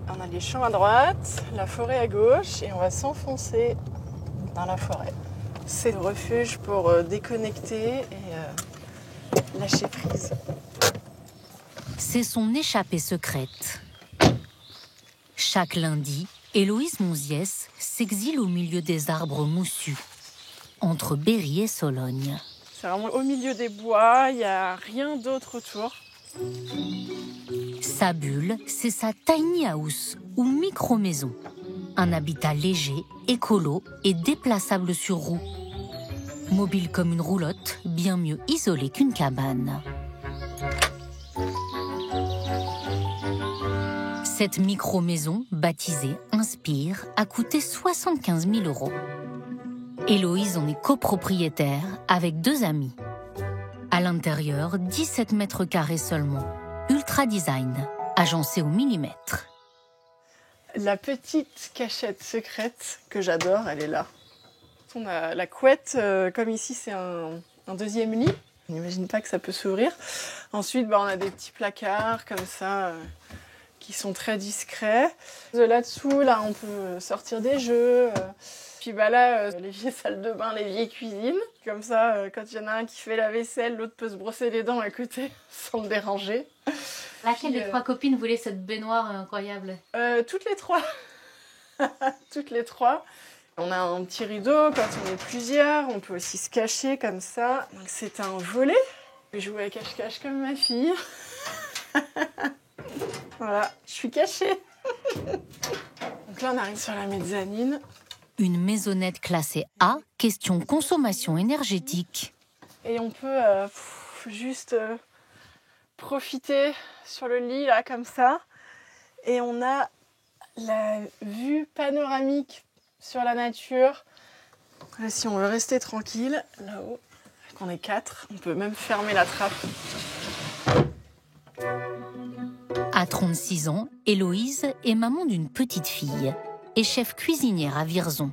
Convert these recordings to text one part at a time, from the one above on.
On a les champs à droite, la forêt à gauche et on va s'enfoncer dans la forêt. C'est le refuge pour déconnecter et lâcher prise. C'est son échappée secrète. Chaque lundi, Héloïse Monziès s'exile au milieu des arbres moussus, entre Berry et Sologne. C'est vraiment au milieu des bois, il n'y a rien d'autre autour. Sa bulle, c'est sa tiny house ou micro-maison. Un habitat léger, écolo et déplaçable sur roues. Mobile comme une roulotte, bien mieux isolée qu'une cabane. Cette micro-maison, baptisée Inspire, a coûté 75 000 €. Héloïse en est copropriétaire avec 2 amis. À l'intérieur, 17 mètres carrés seulement. Ultra design, agencé au millimètre. La petite cachette secrète que j'adore, elle est là. On a la couette, comme ici c'est un deuxième lit. On n'imagine pas que ça peut s'ouvrir. Ensuite, on a des petits placards comme ça qui sont très discrets. De là-dessous, là, on peut sortir des jeux. Puis là, les vieilles salles de bain, les vieilles cuisines. Comme ça, quand il y en a un qui fait la vaisselle, l'autre peut se brosser les dents à côté sans le déranger. Laquelle des 3 copines voulait cette baignoire incroyable? Toutes les 3. Toutes les 3. On a un petit rideau quand on est plusieurs. On peut aussi se cacher comme ça. Donc c'est un volet. Je joue à cache-cache comme ma fille. Voilà, je suis cachée. Donc là, on arrive sur la mezzanine. Une maisonnette classée A, question consommation énergétique. Et on peut juste profiter sur le lit, là, comme ça. Et on a la vue panoramique sur la nature. Là, si on veut rester tranquille, là-haut, qu'on est 4, on peut même fermer la trappe. À 36 ans, Héloïse est maman d'une petite fille et chef cuisinière à Vierzon.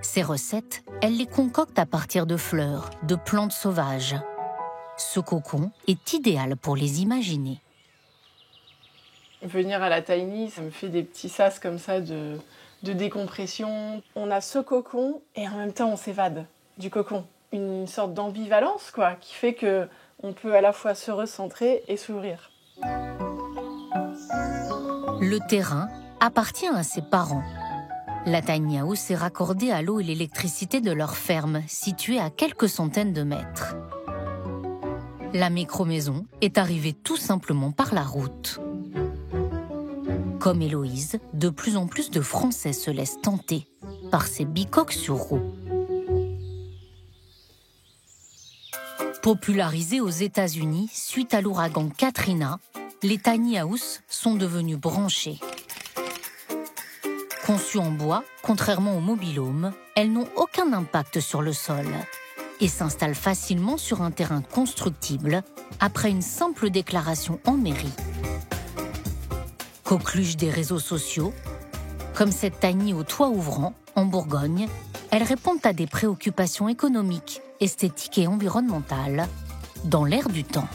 Ses recettes, elle les concocte à partir de fleurs, de plantes sauvages. Ce cocon est idéal pour les imaginer. Venir à la Tiny, ça me fait des petits sas comme ça de décompression. On a ce cocon et en même temps on s'évade du cocon. Une sorte d'ambivalence quoi, qui fait qu'on peut à la fois se recentrer et s'ouvrir. Le terrain appartient à ses parents. La tiny house est raccordée à l'eau et l'électricité de leur ferme, située à quelques centaines de mètres. La micro-maison est arrivée tout simplement par la route. Comme Héloïse, de plus en plus de Français se laissent tenter par ces bicoques sur roues. Popularisées aux États-Unis suite à l'ouragan Katrina, les tiny houses sont devenues branchées. Conçues en bois, contrairement aux mobil-homes, elles n'ont aucun impact sur le sol et s'installent facilement sur un terrain constructible après une simple déclaration en mairie. Coqueluche des réseaux sociaux, comme cette tiny au toit ouvrant, en Bourgogne, elles répondent à des préoccupations économiques, esthétiques et environnementales dans l'air du temps.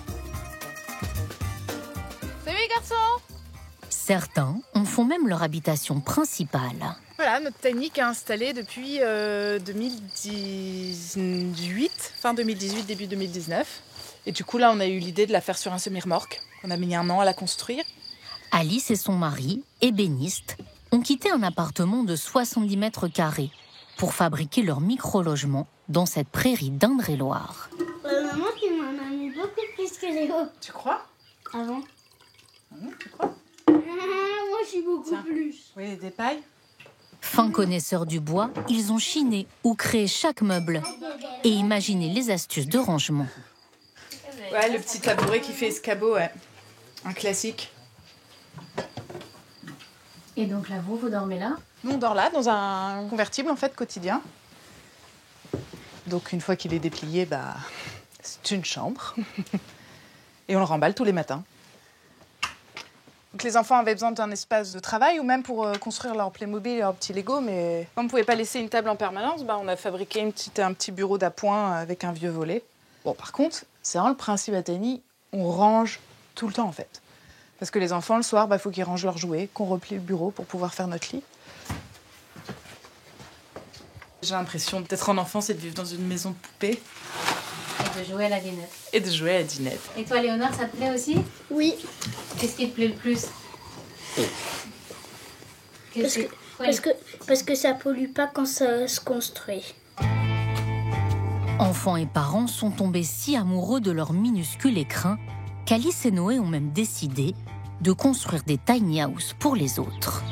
Salut les garçons! Certains en font même leur habitation principale. Voilà, notre tiny est installée depuis 2018, fin 2018, début 2019. Et du coup, là, on a eu l'idée de la faire sur un semi-remorque. On a mis 1 an à la construire. Alice et son mari, ébéniste, ont quitté un appartement de 70 mètres carrés pour fabriquer leur micro-logement dans cette prairie d'Indre-et-Loire. Maman, tu m'en as mis beaucoup plus que Léo. Tu crois? Avant. Tu crois? Moi, je suis beaucoup plus. Oui, des pailles. Fins connaisseurs du bois, ils ont chiné ou créé chaque meuble et imaginé les astuces de rangement. Ouais, le petit tabouret qui fait escabeau, ouais. Un classique. Et donc là, vous dormez là? Nous, on dort là, dans un convertible, en fait, quotidien. Donc, une fois qu'il est déplié, c'est une chambre. Et on le remballe tous les matins. Donc, les enfants avaient besoin d'un espace de travail ou même pour construire leur Playmobil et leur petit Lego. Mais comme on ne pouvait pas laisser une table en permanence, on a fabriqué un petit bureau d'appoint avec un vieux volet. Bon, par contre, c'est vraiment le principe à Tiny, on range tout le temps, en fait. Parce que les enfants, le soir, faut qu'ils rangent leurs jouets, qu'on replie le bureau pour pouvoir faire notre lit. J'ai l'impression d'être en enfance et de vivre dans une maison de poupées. Et de jouer à la dinette. Et de jouer à la dinette. Et toi, Léonore, ça te plaît aussi? Oui, Qu'est-ce qui te plaît le plus? parce que ça pollue pas quand ça se construit. Enfants et parents sont tombés si amoureux de leur minuscule écrin qu'Alice et Noé ont même décidé de construire des tiny houses pour les autres.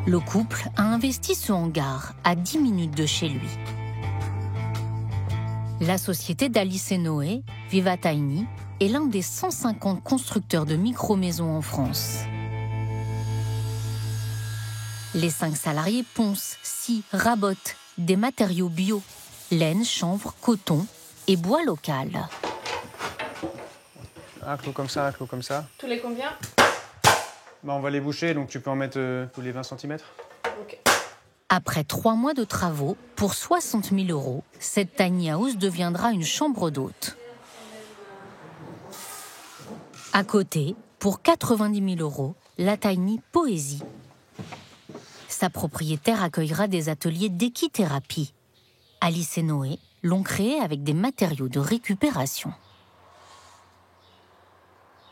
Le couple a investi ce hangar à 10 minutes de chez lui. La société d'Alice et Noé, Viva Tiny, est l'un des 150 constructeurs de micro-maisons en France. Les 5 salariés poncent, scient, rabotent des matériaux bio, laine, chanvre, coton et bois local. Un clou comme ça, un clou comme ça. Tous les combien? On va les boucher, donc tu peux en mettre tous les 20 cm. Ok. Après 3 mois de travaux, pour 60 000 €, cette tiny house deviendra une chambre d'hôte. À côté, pour 90 000 €, la tiny Poésie. Sa propriétaire accueillera des ateliers d'équithérapie. Alice et Noé l'ont créée avec des matériaux de récupération.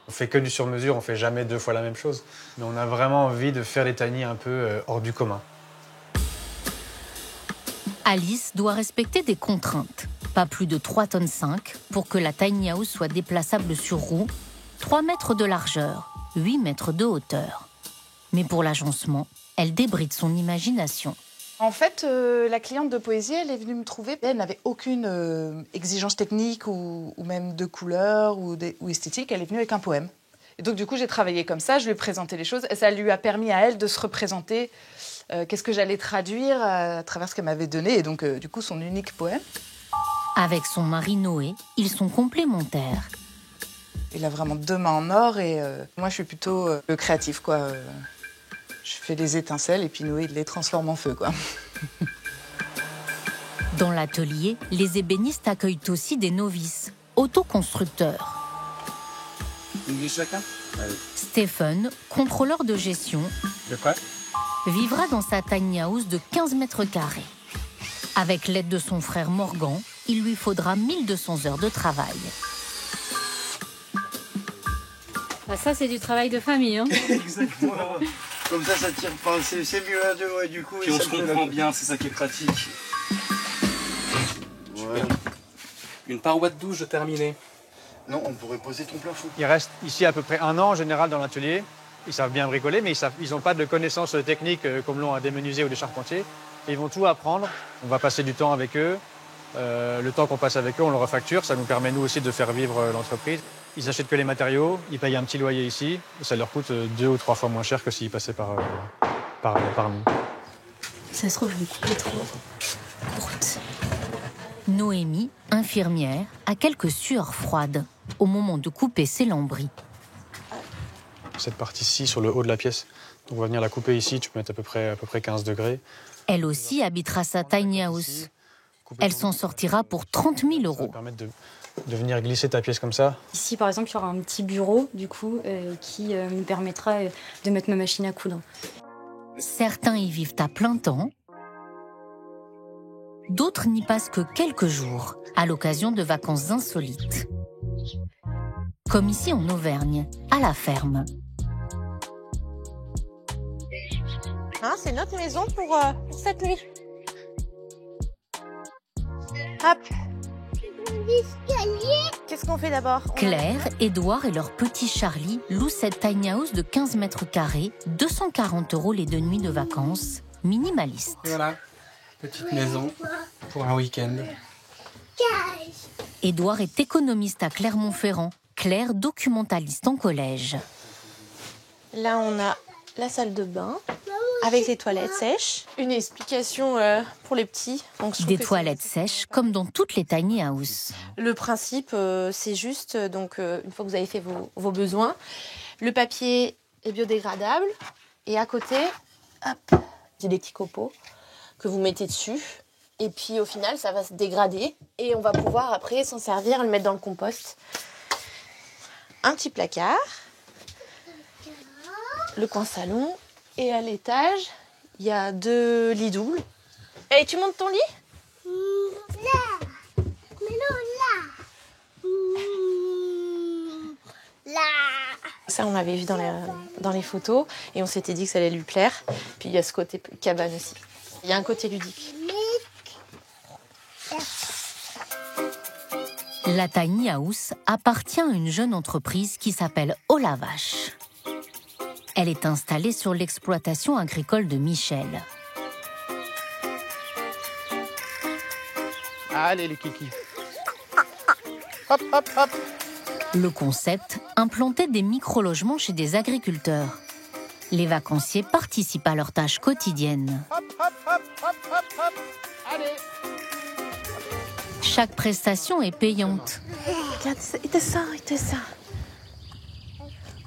On fait que du sur-mesure, on fait jamais 2 fois la même chose. Mais on a vraiment envie de faire les tiny un peu hors du commun. Alice doit respecter des contraintes. Pas plus de 3,5 tonnes pour que la tiny house soit déplaçable sur roue, 3 mètres de largeur, 8 mètres de hauteur. Mais pour l'agencement, elle débride son imagination. En fait, la cliente de Poésie, elle est venue me trouver. Elle n'avait aucune exigence technique ou même de couleur ou esthétique. Elle est venue avec un poème. Et donc, du coup, j'ai travaillé comme ça. Je lui ai présenté les choses. Et ça lui a permis à elle de se représenter qu'est-ce que j'allais traduire à travers ce qu'elle m'avait donné. Et donc, du coup, son unique poème. Avec son mari Noé, ils sont complémentaires. Il a vraiment 2 mains en or. Et moi, je suis plutôt le créatif, quoi. Je fais les étincelles et puis Noé, il les transforme en feu, quoi. Dans l'atelier, les ébénistes accueillent aussi des novices, autoconstructeurs. Stephen, contrôleur de gestion, vivra dans sa tiny house de 15 mètres carrés. Avec l'aide de son frère Morgan, il lui faudra 1200 heures de travail. Ah, ça, c'est du travail de famille. Hein. Exactement. Comme ça tire pas. C'est mieux à 2, ouais, du coup. Puis on se comprend bien, c'est ça qui est pratique. Ouais. Une paroi de douche terminée. Non, on pourrait poser ton plafond. Ils restent ici à peu près 1 an en général dans l'atelier. Ils savent bien bricoler, mais ils n'ont pas de connaissances techniques comme l'ont des menuisiers ou des charpentiers. Et ils vont tout apprendre. On va passer du temps avec eux. Le temps qu'on passe avec eux, on leur refacture. Ça nous permet, nous aussi, de faire vivre l'entreprise. Ils achètent que les matériaux, ils payent un petit loyer ici. Et ça leur coûte 2 ou 3 fois moins cher que s'ils passaient par nous. Ça se trouve, je vais couper trop courte. Noémie, infirmière, a quelques sueurs froides au moment de couper ses lambris. Cette partie-ci, sur le haut de la pièce, on va venir la couper ici. Tu peux mettre à peu près 15 degrés. Elle aussi habitera sa tiny house. Elle s'en sortira pour 30 000 Ça va €. permettre de venir glisser ta pièce comme ça. Ici, par exemple, il y aura un petit bureau, du coup, qui me permettra de mettre ma machine à coudre. Certains y vivent à plein temps. D'autres n'y passent que quelques jours, à l'occasion de vacances insolites. Comme ici en Auvergne, à la ferme. Hein, c'est notre maison pour cette nuit. Hop. Qu'est-ce qu'on fait d'abord? Claire, Édouard et leur petit Charlie louent cette tiny house de 15 mètres carrés, 240 € les 2 nuits de vacances, minimaliste. Et voilà, petite maison pour un week-end. Édouard est économiste à Clermont-Ferrand, Claire documentaliste en collège. Là, on a la salle de bain avec les toilettes sèches. Une explication pour les petits. Donc, Des toilettes sèches comme dans toutes les tiny houses. Le principe, c'est juste, donc, une fois que vous avez fait vos besoins, le papier est biodégradable. Et à côté, hop, j'ai des petits copeaux que vous mettez dessus. Et puis, au final, ça va se dégrader. Et on va pouvoir, après, s'en servir, le mettre dans le compost. un petit placard, le coin salon, et à l'étage, il y a 2 lits doubles. Et tu montes ton lit? Là. Mais non, là. Là. Ça, on l'avait vu dans les photos et on s'était dit que ça allait lui plaire. Puis il y a ce côté cabane aussi. Il y a un côté ludique. La Tiny House appartient à une jeune entreprise qui s'appelle Olavache. Elle est installée sur l'exploitation agricole de Michel. Allez les kikis. Hop, hop, hop. Le concept, implanter des micro-logements chez des agriculteurs. Les vacanciers participent à leurs tâches quotidiennes. Hop, hop, hop, hop, hop, hop. Allez. Chaque prestation est payante. Regarde, il te sent.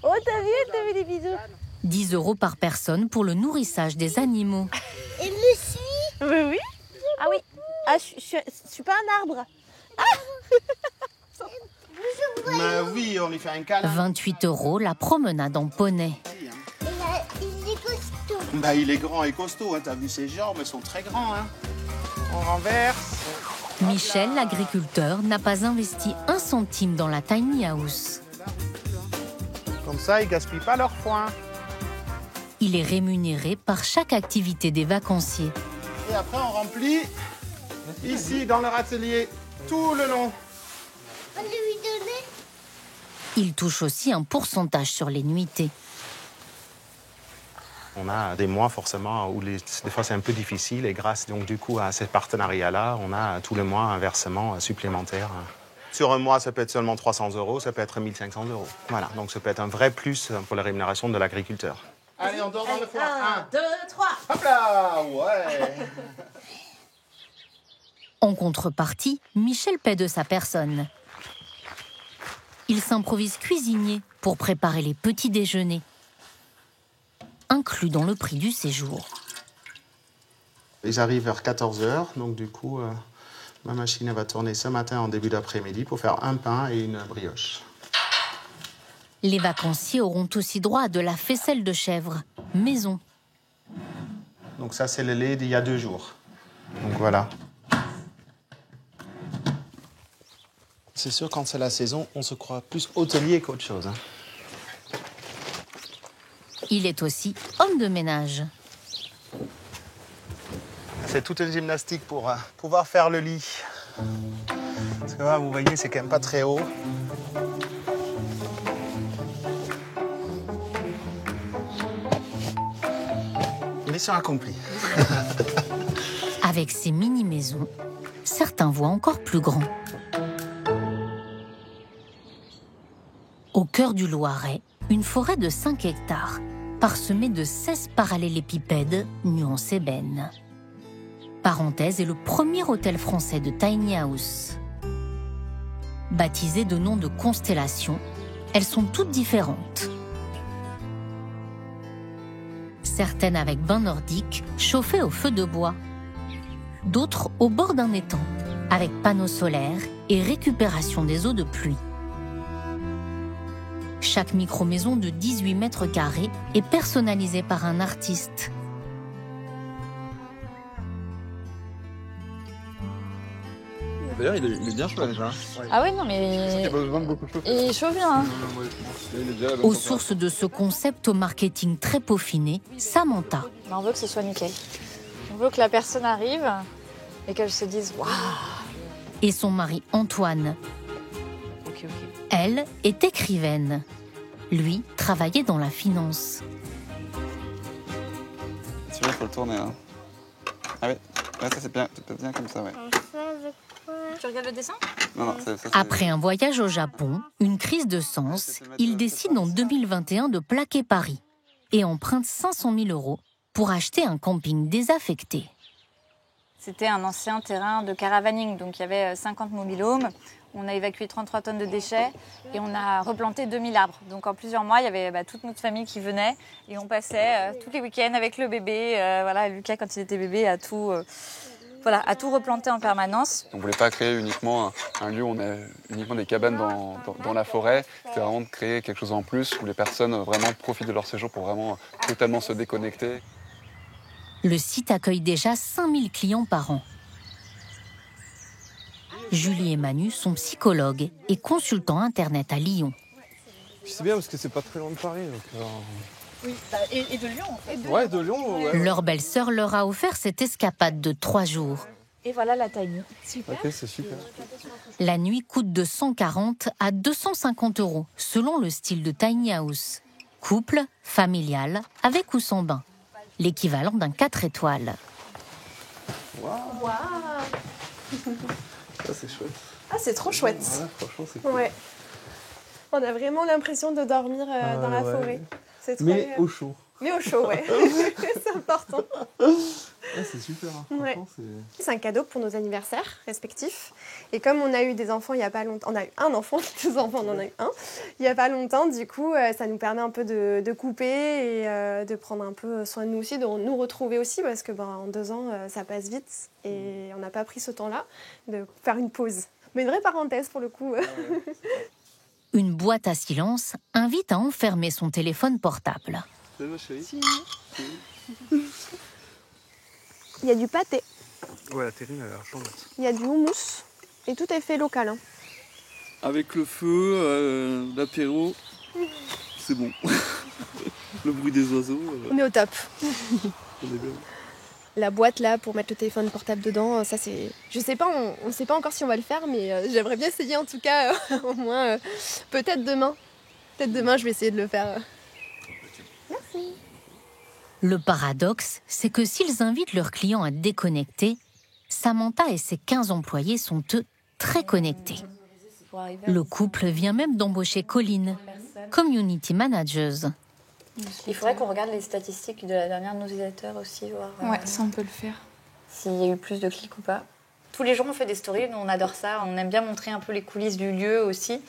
Oh, t'as vu les bisous. 10 € par personne pour le nourrissage des animaux. Et me suis. Oui. Ah oui. Ah, je suis pas un arbre. Mais oui, on lui fait un câlin. 28 € la promenade en poney. Il est costaud. Bah, il est grand et costaud, hein. T'as vu ses jambes, elles sont très grands. Hein. On renverse. Michel, l'agriculteur, n'a pas investi 1 centime dans la Tiny House. Comme ça, ils gaspillent pas leur foin. Il est rémunéré par chaque activité des vacanciers. Et après, on remplit Ici, dans leur atelier, tout le long. On lui donner. Il touche aussi un pourcentage sur les nuitées. On a des mois forcément où des fois c'est un peu difficile et grâce donc du coup à ces partenariats-là, on a tous les mois un versement supplémentaire. Sur un mois, ça peut être seulement 300 €, ça peut être 1 500 €. Voilà, donc ça peut être un vrai plus pour la rémunération de l'agriculteur. Allez, on dort dans le foin. 1, 2, 3. Hop là, ouais. En contrepartie, Michel paie de sa personne. Il s'improvise cuisinier pour préparer les petits déjeuners, inclus dans le prix du séjour. Ils arrivent vers 14 h, donc du coup, ma machine elle va tourner ce matin en début d'après-midi pour faire un pain et une brioche. Les vacanciers auront aussi droit à de la faisselle de chèvre, maison. Donc ça, c'est le lait d'il y a 2 jours. Donc voilà. C'est sûr, quand c'est la saison, on se croit plus hôtelier qu'autre chose. Hein. Il est aussi homme de ménage. C'est toute une gymnastique pour pouvoir faire le lit. Parce que là, vous voyez, c'est quand même pas très haut. Mission accomplie. Avec ces mini-maisons, certains voient encore plus grand. Au cœur du Loiret, une forêt de 5 hectares, parsemée de 16 parallélépipèdes nus en sébène. Parenthèse est le premier hôtel français de Tiny House. Baptisées de noms de constellations, elles sont toutes différentes. Certaines avec bain nordique, chauffés au feu de bois. D'autres au bord d'un étang, avec panneaux solaires et récupération des eaux de pluie. Chaque micro-maison de 18 mètres carrés est personnalisée par un artiste. D'ailleurs, il est bien chaud déjà. Ah ouais, non, mais Il a pas besoin de beaucoup chauffer. il chauffe bien. Hein. Il est déjà à la bonne Aux température. sources de ce concept au marketing très peaufiné, Samantha. On veut que ce soit nickel. On veut que la personne arrive et qu'elle se dise waouh. Et son mari Antoine. Ok. Elle est écrivaine. Lui travaillait dans la finance. Celui-là, il faut le tourner. Hein. Ah ouais, ouais, ça c'est bien, bien comme ça, ouais. Tu regardes le dessin? Non, ça, c'est... Après un voyage au Japon, une crise de sens, il décide en 2021 de plaquer Paris et emprunte 500 000 € pour acheter un camping désaffecté. C'était un ancien terrain de caravaning, donc il y avait 50 mobil-homes. On a évacué 33 tonnes de déchets et on a replanté 2000 arbres. Donc en plusieurs mois, il y avait toute notre famille qui venait et on passait tous les week-ends avec le bébé. Voilà, Lucas, quand il était bébé, a tout voilà, à tout replanter en permanence. On ne voulait pas créer uniquement un lieu où on a uniquement des cabanes dans la forêt. C'était vraiment de créer quelque chose en plus où les personnes vraiment profitent de leur séjour pour vraiment totalement se déconnecter. Le site accueille déjà 5000 clients par an. Julie et Manu sont psychologues et consultants Internet à Lyon. C'est bien parce que c'est pas très loin de Paris. Donc, Oui, et de Lyon en fait. Ouais, de Lyon, ouais. Leur belle-sœur leur a offert cette escapade de 3 jours. Et voilà la tiny. Super. Ok, c'est super. La nuit coûte de 140 à 250 € selon le style de tiny house. Couple, familial, avec ou sans bain. L'équivalent d'un 4 étoiles. Waouh. Ça, c'est chouette. Ah, c'est trop chouette. Ouais, franchement, c'est cool. Ouais. On a vraiment l'impression de dormir dans la forêt. C'est trop Mais au chaud. Mais au chaud, ouais. C'est important. Ah, c'est super. Hein. Ouais. C'est un cadeau pour nos anniversaires respectifs. Et comme on a eu des enfants il n'y a pas longtemps, on a eu un enfant, 2 enfants, on en a eu un, il n'y a pas longtemps, du coup, ça nous permet un peu de couper et de prendre un peu soin de nous aussi, de nous retrouver aussi, parce que en 2 ans, ça passe vite et on n'a pas pris ce temps-là de faire une pause. Mais une vraie parenthèse pour le coup. Une boîte à silence invite à enfermer son téléphone portable. C'est ma chérie. Il y a du pâté. Ouais, la terrine, elle a l'air chambée. Il y a du houmous. Et tout est fait local. Hein. Avec le feu, l'apéro, c'est bon. Le bruit des oiseaux. On est au top. On est bien. La boîte là pour mettre le téléphone portable dedans, ça c'est... Je sais pas, on sait pas encore si on va le faire, mais j'aimerais bien essayer en tout cas, au moins peut-être demain. Peut-être demain je vais essayer de le faire. Merci. Le paradoxe, c'est que s'ils invitent leurs clients à déconnecter, Samantha et ses 15 employés sont eux très connectés. Le couple vient même d'embaucher Colline, community manager. Il faudrait qu'on regarde les statistiques de la dernière newsletter aussi, voir Ouais, ça on peut le faire. S'il y a eu plus de clics ou pas. Tous les jours on fait des stories, nous on adore ça, on aime bien montrer un peu les coulisses du lieu aussi.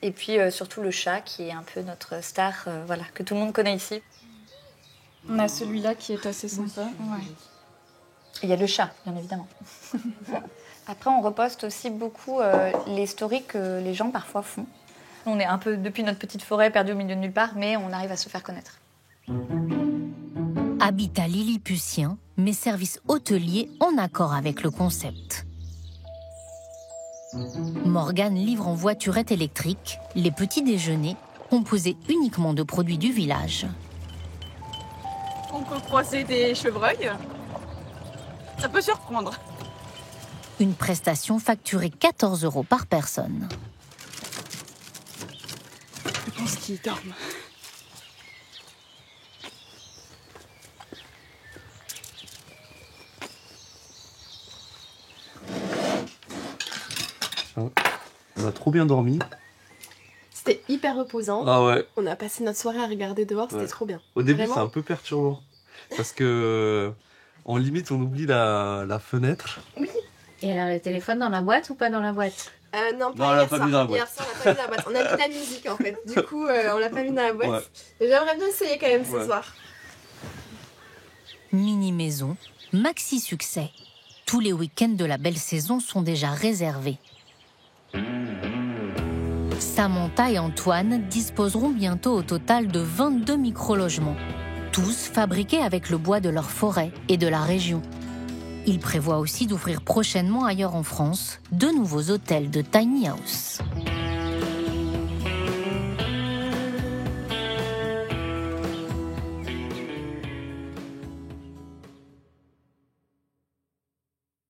Et puis surtout le chat qui est un peu notre star, voilà, que tout le monde connaît ici. On a celui-là qui est assez sympa. Ouais. Il y a le chat, bien évidemment. Après on reposte aussi beaucoup les stories que les gens parfois font. On est un peu depuis notre petite forêt perdue au milieu de nulle part, mais on arrive à se faire connaître. Habitat lilliputien, mais service hôtelier en accord avec le concept. Morgane livre en voiturette électrique les petits déjeuners composés uniquement de produits du village. On peut croiser des chevreuils. Ça peut surprendre. Une prestation facturée 14 € par personne. Je pense qu'ils dorment. On a trop bien dormi. C'était hyper reposant. Ah ouais. On a passé notre soirée à regarder dehors, c'était trop bien. Au début, Vraiment. c'est un peu perturbant. Parce que, en limite, on oublie la fenêtre. Oui. Et alors le téléphone dans la boîte ou pas dans la boîte? Non, on l'a pas mis dans la boîte. Hier soir, on l'a pas mis dans la boîte. On a mis de la musique en fait. Du coup, on l'a pas mis dans la boîte. Ouais. Et j'aimerais bien essayer quand même ce soir. Mini-maison, maxi-succès. Tous les week-ends de la belle saison sont déjà réservés. Samantha et Antoine disposeront bientôt au total de 22 micro-logements, tous fabriqués avec le bois de leur forêt et de la région. Ils prévoient aussi d'ouvrir prochainement ailleurs en France de nouveaux hôtels de tiny house.